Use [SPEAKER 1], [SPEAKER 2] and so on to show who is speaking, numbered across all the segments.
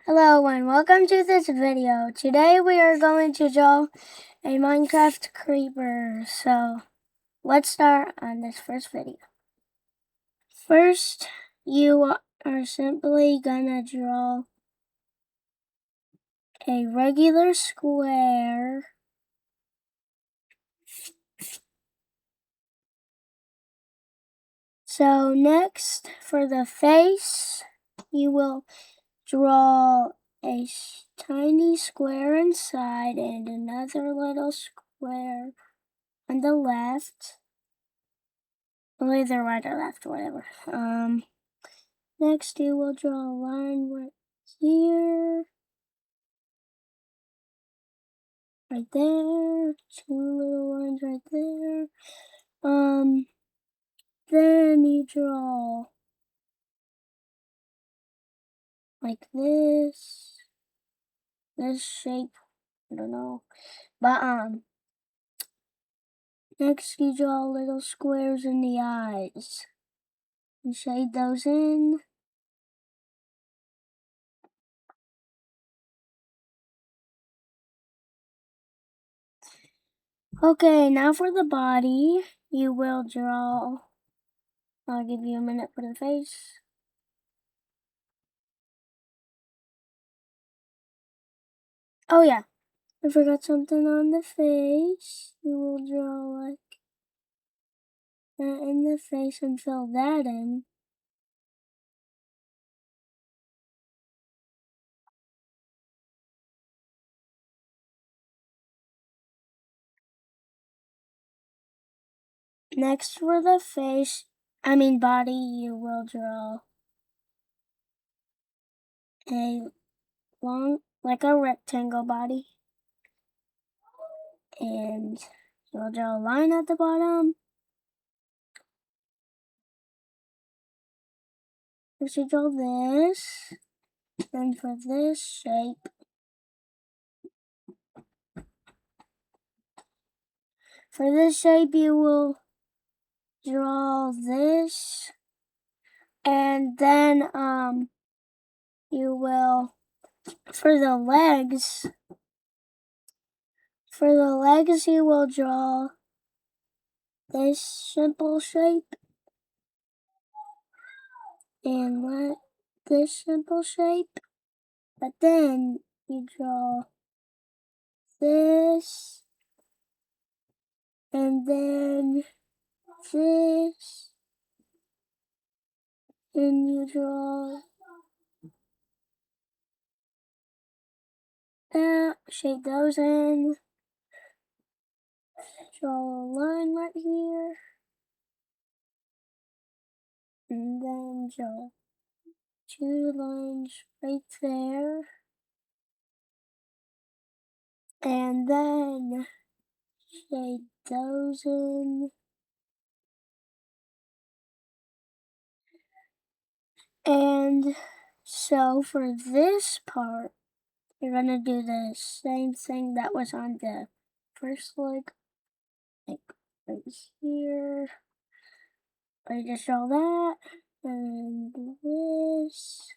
[SPEAKER 1] Hello and welcome to this video. Today we are going to draw a Minecraft creeper. So let's start on this first video. First, you are simply gonna draw a regular square. So next, for the face, you will draw a tiny square inside and another little square on the left. Well, either right or left, whatever. Next you will draw a line right here. Right there. Two little lines right there. Then you draw like this. This shape. I don't know. But next you draw little squares in the eyes. You shade those in. Okay, now for the body, you will draw. I'll give you a minute for the face. Oh yeah, I forgot something on the face. You will draw like that in the face and fill that in. Next for the body, you will draw a like a rectangle body. And you'll draw a line at the bottom. First you draw this. Then for this shape, you will draw this. And then you will, for the legs, you will draw this simple shape and this simple shape. But then you draw this and then this, and you draw that, shade those in, draw a line right here, and then draw two lines right there, and then shade those in. And so for this part, you're gonna do the same thing that was on the first leg, like right here. I just draw that, and this.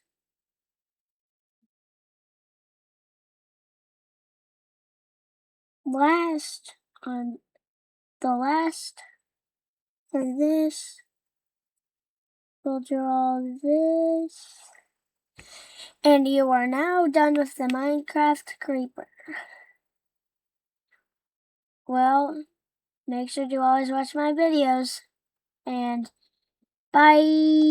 [SPEAKER 1] On the last for this, we'll draw this. And you are now done with the Minecraft creeper. Well, make sure to always watch my videos, and bye!